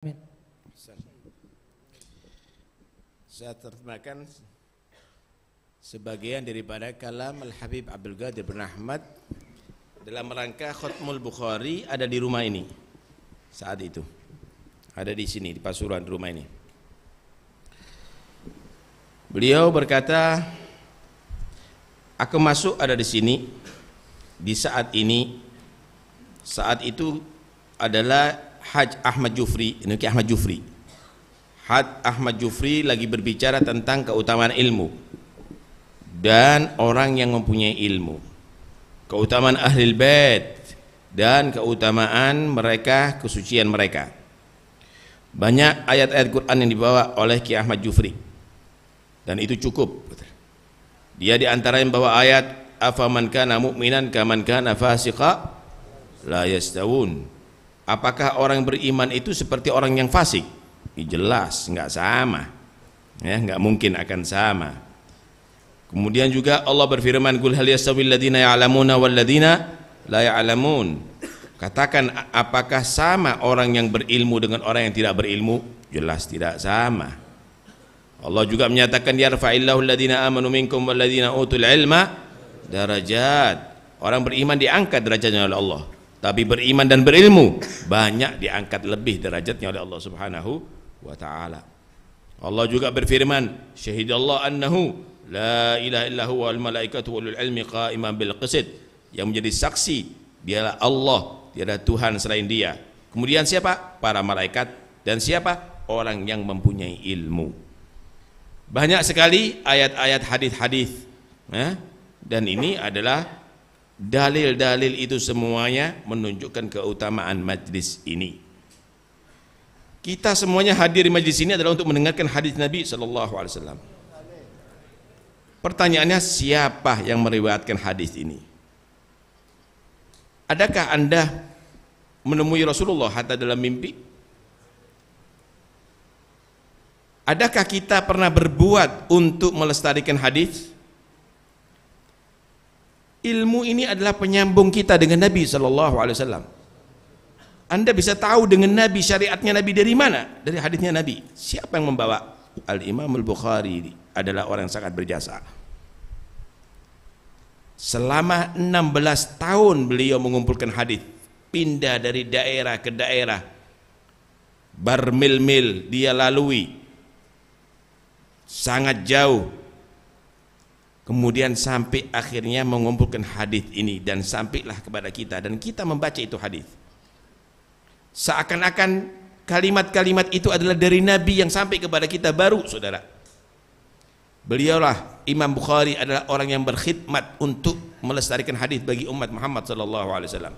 Amin. Saya terjemahkan sebagian daripada kalam Al-Habib Abdul Qadir bin Ahmad dalam rangka Khatmul Bukhari ada di rumah ini saat itu. Ada di sini di Pasuruan rumah ini. Beliau berkata, aku masuk ada di sini di saat ini. Saat itu adalah Haj Ahmad Jufri, ini Ahmad Jufri. Haj Ahmad Jufri lagi berbicara tentang keutamaan ilmu dan orang yang mempunyai ilmu, keutamaan Ahlul Bait dan keutamaan mereka, kesucian mereka. Banyak ayat-ayat Quran yang dibawa oleh Ki Ahmad Jufri dan itu cukup. Dia diantara yang bawa ayat afaman kana mu'minan kaman kana fasiqa la yastawun. Apakah orang beriman itu seperti orang yang fasik? Jelas nggak sama, ya nggak mungkin akan sama. Kemudian juga Allah berfirman, "Qul hal yastawil ladzina ya'lamuna wal ladzina la ya'lamun." Katakan, apakah sama orang yang berilmu dengan orang yang tidak berilmu? Jelas tidak sama. Allah juga menyatakan, "Yarfa'illahu alladzina amanu minkum wal ladzina utul ilma darajat." Orang beriman diangkat derajatnya oleh Allah. Tapi beriman dan berilmu banyak diangkat lebih derajatnya oleh Allah Subhanahu wa taala. Allah juga berfirman, "Syahidallahu annahu la ilaha illa huwa wal malaikatu wal ilmi qa'iman bil qist." Yang menjadi saksi dialah Allah, tiada Tuhan selain Dia. Kemudian siapa? Para malaikat. Dan siapa? Orang yang mempunyai ilmu. Banyak sekali ayat-ayat hadis-hadis, dan ini adalah dalil-dalil itu semuanya menunjukkan keutamaan majlis ini. Kita semuanya hadir di majlis ini adalah untuk mendengarkan hadis Nabi SAW. Pertanyaannya, siapa yang meriwayatkan hadis ini? Adakah Anda menemui Rasulullah hatta dalam mimpi? Adakah kita pernah berbuat untuk melestarikan hadis? Ilmu ini adalah penyambung kita dengan Nabi SAW. Anda bisa tahu dengan Nabi, syariatnya Nabi dari mana? Dari hadisnya Nabi. Siapa yang membawa? Al-Imam Al-Bukhari adalah orang yang sangat berjasa. Selama 16 tahun beliau mengumpulkan hadis, pindah dari daerah ke daerah, bermil-mil dia lalui, sangat jauh. Kemudian sampai akhirnya mengumpulkan hadis ini dan sampailah kepada kita dan kita membaca itu hadis. Seakan-akan kalimat-kalimat itu adalah dari Nabi yang sampai kepada kita baru, saudara. Beliaulah Imam Bukhari adalah orang yang berkhidmat untuk melestarikan hadis bagi umat Muhammad SAW.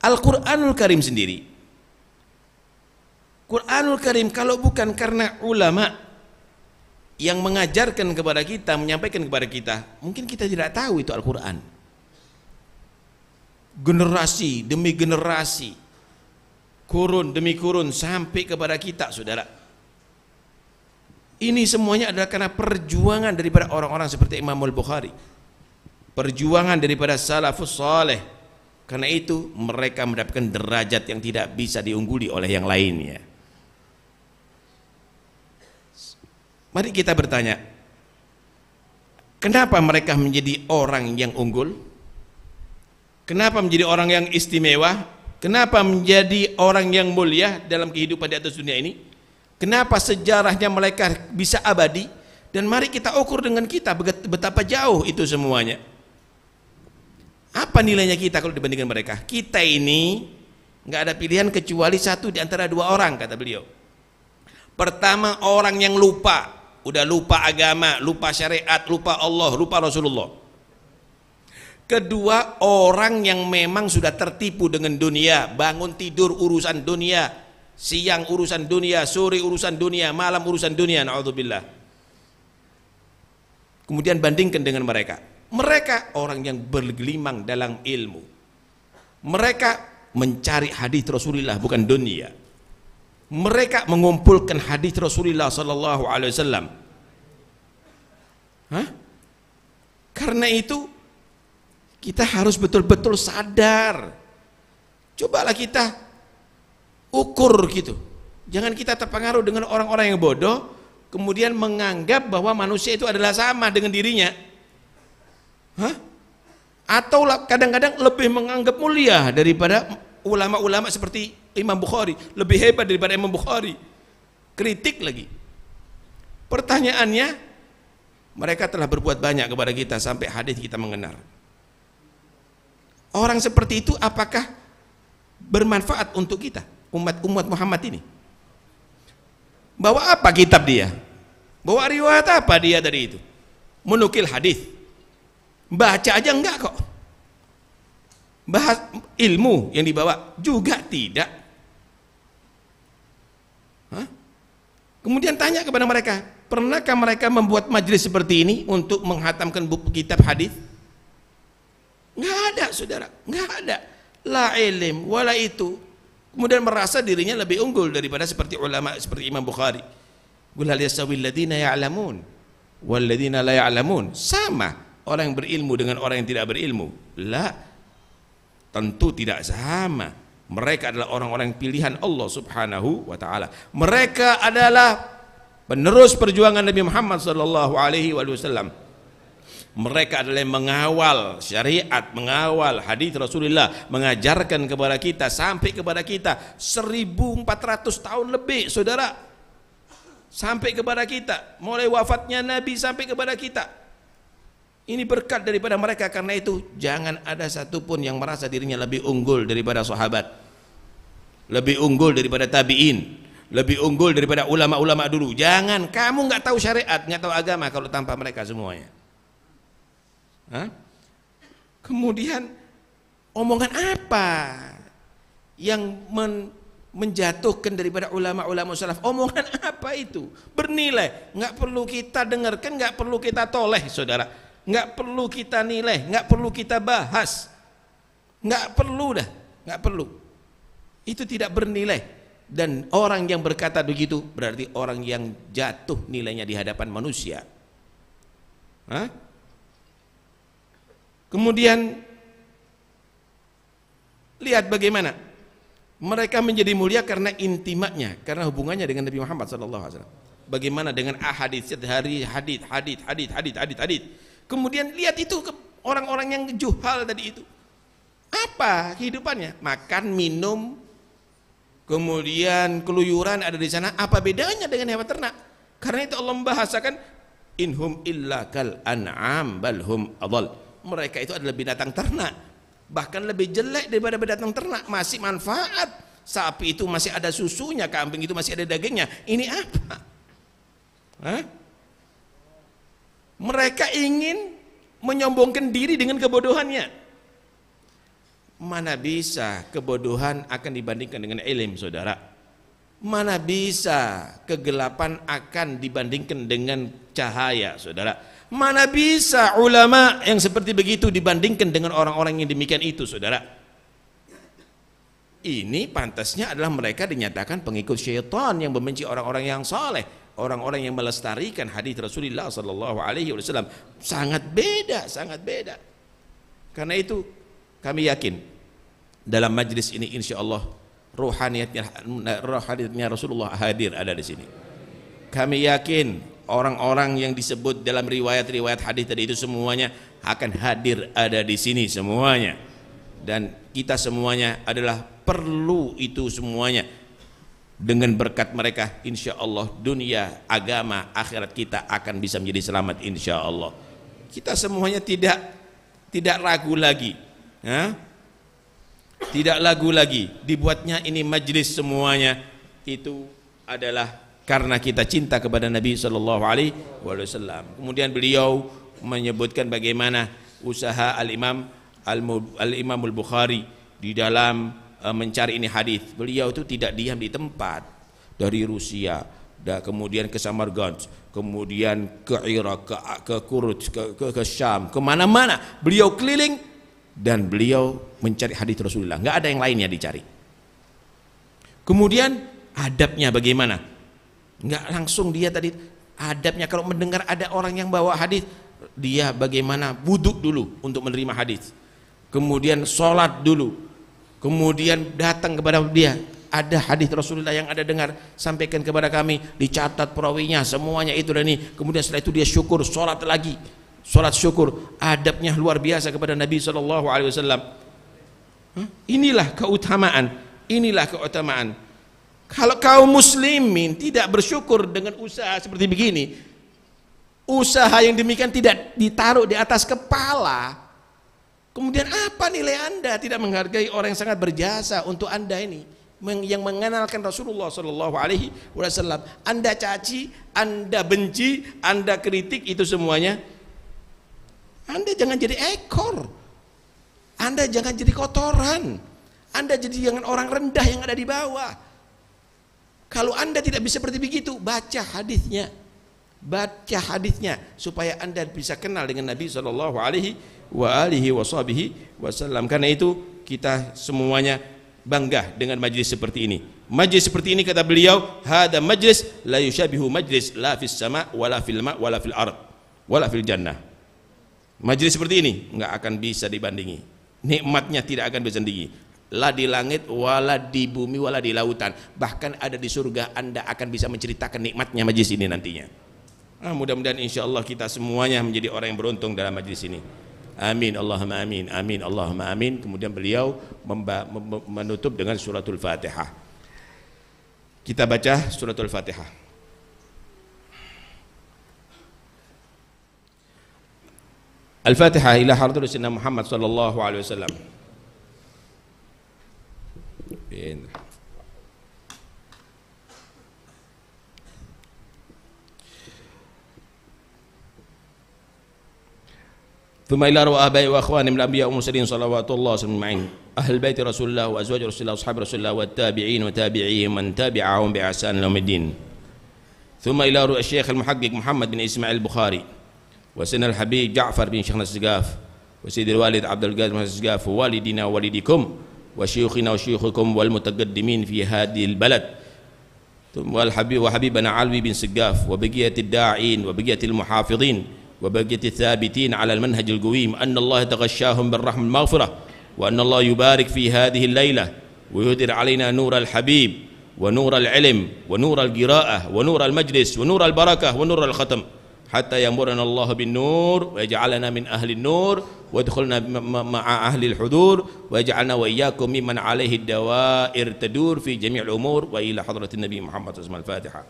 Al-Quranul Karim sendiri, Quranul Karim kalau bukan karena ulama yang mengajarkan kepada kita, menyampaikan kepada kita, mungkin kita tidak tahu itu Al-Quran. Generasi demi generasi, kurun demi kurun sampai kepada kita, saudara. Ini semuanya adalah karena perjuangan daripada orang-orang seperti Imam Al-Bukhari, perjuangan daripada salafus saleh. Karena itu mereka mendapatkan derajat yang tidak bisa diungguli oleh yang lainnya. Mari kita bertanya, kenapa mereka menjadi orang yang unggul? Kenapa menjadi orang yang istimewa? Kenapa menjadi orang yang mulia dalam kehidupan di atas dunia ini? Kenapa sejarahnya mereka bisa abadi? Dan mari kita ukur dengan kita betapa jauh itu semuanya. Apa nilainya kita kalau dibandingkan mereka? Kita ini nggak ada pilihan kecuali satu di antara dua orang, kata beliau. Pertama, orang yang lupa, udah lupa agama, lupa syariat, lupa Allah, lupa Rasulullah. Kedua, orang yang memang sudah tertipu dengan dunia, bangun tidur urusan dunia, siang urusan dunia, sore urusan dunia, malam urusan dunia, na'udzubillah. Kemudian bandingkan dengan mereka. Mereka orang yang bergelimang dalam ilmu. Mereka mencari hadis Rasulullah bukan dunia. Mereka mengumpulkan hadis Rasulullah sallallahu alaihi wasallam. Karena itu Kita harus betul-betul sadar. Cobalah kita ukur gitu. Jangan kita terpengaruh dengan orang-orang yang bodoh, kemudian menganggap bahwa manusia itu adalah sama dengan dirinya. Hah? Atau kadang-kadang lebih menganggap mulia daripada ulama-ulama seperti Imam Bukhari, lebih hebat daripada Imam Bukhari. Kritik lagi. Pertanyaannya, mereka telah berbuat banyak kepada kita sampai hadis kita mengenal. Orang seperti itu apakah bermanfaat untuk kita, umat Muhammad ini? Bawa apa kitab dia? Bawa riwayat apa dia tadi itu? Menukil hadis. Baca aja enggak kok. Bahas ilmu yang dibawa juga tidak. Hah? Kemudian tanya kepada mereka, pernahkah mereka membuat majelis seperti ini untuk menghatamkan buku kitab hadis? Enggak ada, saudara, enggak ada. La ilim wala itu. Kemudian merasa dirinya lebih unggul daripada seperti ulama seperti Imam Bukhari. Qul hal yastawil ladzina ya'lamun wal ladzina la ya'lamun. Sama orang yang berilmu dengan orang yang tidak berilmu. La, tentu tidak sama. Mereka adalah orang-orang pilihan Allah Subhanahu wa taala. Mereka adalah penerus perjuangan Nabi Muhammad sallallahu alaihi wasallam. Mereka adalah yang mengawal syariat, mengawal hadis Rasulullah, mengajarkan kepada kita sampai kepada kita 1400 tahun lebih, saudara. Sampai kepada kita, mulai wafatnya Nabi sampai kepada kita. Ini berkat daripada mereka. Karena itu jangan ada satupun yang merasa dirinya lebih unggul daripada sahabat, lebih unggul daripada tabi'in, lebih unggul daripada ulama-ulama dulu. Jangan, kamu nggak tahu syariat, nggak tahu agama kalau tanpa mereka semuanya. Hah? Kemudian omongan apa yang menjatuhkan daripada ulama-ulama salaf? Omongan apa itu? Bernilai, nggak perlu kita dengarkan, nggak perlu kita toleh, saudara. Nggak perlu kita nilai, nggak perlu kita bahas, nggak perlu dah, nggak perlu. Itu tidak bernilai. Dan orang yang berkata begitu berarti orang yang jatuh nilainya di hadapan manusia. Hah? Kemudian lihat bagaimana mereka menjadi mulia karena intimatnya, karena hubungannya dengan Nabi Muhammad SAW. Bagaimana dengan ahadits, hadits. Kemudian lihat itu orang-orang yang juhal tadi itu, apa kehidupannya? Makan, minum, kemudian keluyuran ada di sana. Apa bedanya dengan hewan ternak? Karena itu Allah membahasakan inhum illa kal an'am balhum adall. Mereka itu adalah binatang ternak, bahkan lebih jelek daripada binatang ternak. Masih manfaat, sapi itu masih ada susunya, kambing itu masih ada dagingnya. Ini apa? Hah? Mereka ingin menyombongkan diri dengan kebodohannya. Mana bisa kebodohan akan dibandingkan dengan ilmu, saudara? Mana bisa kegelapan akan dibandingkan dengan cahaya, saudara? Mana bisa ulama yang seperti begitu dibandingkan dengan orang-orang yang demikian itu, saudara? Ini pantasnya adalah mereka dinyatakan pengikut syaitan yang membenci orang-orang yang saleh, orang-orang yang melestarikan hadis Rasulullah sallallahu alaihi wasallam. Sangat beda, sangat beda. Karena itu kami yakin dalam majlis ini insyaallah rohaniatnya Rasulullah hadir ada di sini. Kami yakin orang-orang yang disebut dalam riwayat-riwayat hadis tadi itu semuanya akan hadir ada di sini semuanya. Dan kita semuanya adalah perlu itu semuanya. Dengan berkat mereka insya Allah dunia, agama, akhirat kita akan bisa menjadi selamat insya Allah. Kita semuanya tidak ragu lagi, ya? Tidak ragu lagi. Dibuatnya ini majlis semuanya itu adalah karena kita cinta kepada Nabi Sallallahu Alaihi Wasallam. Kemudian beliau menyebutkan bagaimana usaha Al-Imam Al-Bukhari di dalam mencari ini hadis. Beliau itu tidak diam di tempat, dari Rusia, kemudian ke Samarkand, kemudian ke Irak, ke Kurd, ke Syam, kemana-mana beliau keliling dan beliau mencari hadis Rasulullah. Nggak ada yang lainnya dicari. Kemudian adabnya bagaimana? Nggak langsung dia tadi adabnya kalau mendengar ada orang yang bawa hadis, dia bagaimana wudhu dulu untuk menerima hadis. kemudian sholat dulu, kemudian datang kepada dia, ada hadis Rasulullah yang ada dengar, sampaikan kepada kami, dicatat perawinya semuanya itu dan ini. Kemudian setelah itu dia syukur, sholat lagi, sholat syukur. Adabnya luar biasa kepada Nabi SAW. Inilah keutamaan, inilah keutamaan. Kalau kaum muslimin tidak bersyukur dengan usaha seperti begini, usaha yang demikian tidak ditaruh di atas kepala, kemudian apa nilai Anda tidak menghargai orang yang sangat berjasa untuk Anda ini, yang mengenalkan Rasulullah SAW? Anda caci, Anda benci, Anda kritik, itu semuanya. Anda jangan jadi ekor, Anda jangan jadi kotoran, Anda jadi jangan orang rendah yang ada di bawah. Kalau Anda tidak bisa seperti begitu, baca hadisnya, baca hadisnya supaya Anda bisa kenal dengan Nabi SAW. Karena itu kita semuanya bangga dengan majlis seperti ini. Majlis seperti ini kata beliau, hada majlis la yushabihu majlis la fis sama wala fil ma wala fil ard wala fil jannah. Majlis seperti ini enggak akan bisa dibandingi, nikmatnya tidak akan bisa dibandingi, la di langit wala di bumi wala di lautan, bahkan ada di surga Anda akan bisa menceritakan nikmatnya majlis ini nantinya. Mudah-mudahan insyaallah kita semuanya menjadi orang yang beruntung dalam majlis ini. Amin Allahumma amin, amin Allahumma amin. Kemudian beliau menutup dengan suratul Fatihah. Kita baca suratul Fatihah. Al-Fatihah ila hadratul Sayyidina Muhammad sallallahu alaihi wasallam. ثم إلى أرواح آبائي وأخواني من الأنبياء والمرسلين صلوات الله وسلامه أجمعين، أهل بيت رسول الله وأزواج رسول الله وأصحاب رسول الله والتابعين وتابعيهم من تبعهم بإحسان إلى يوم الدين. ثم إلى روح الشيخ المحقق محمد بن إسماعيل البخاري وسيدنا الحبيب جعفر بن شيخنا السقاف وسيد الوالد عبد القادر بن السقاف ووالدنا ووالدكم وشيوخنا وشيوخكم والمتقدمين في هذه البلد والحبيب وحبيبنا علوي بن سقاف وبقية الداعين وبقية المحافظين وبقية الثابتين على المنهج القويم، أن الله يتغشاهم بالرحمة المغفرة، وأن الله يبارك في هذه الليلة ويهدر علينا نور الحبيب ونور العلم ونور القراءة ونور المجلس ونور البركة ونور الختم، حتى يأمرنا الله بالنور ويجعلنا من أهل النور ويدخلنا مع أهل الحضور ويجعلنا وإياكم ممن عليه الدوائر تدور في جميع الأمور. وإلى حضرة النبي محمد صلى الله عليه وسلم. الفاتحة.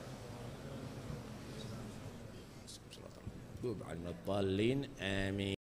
آمين.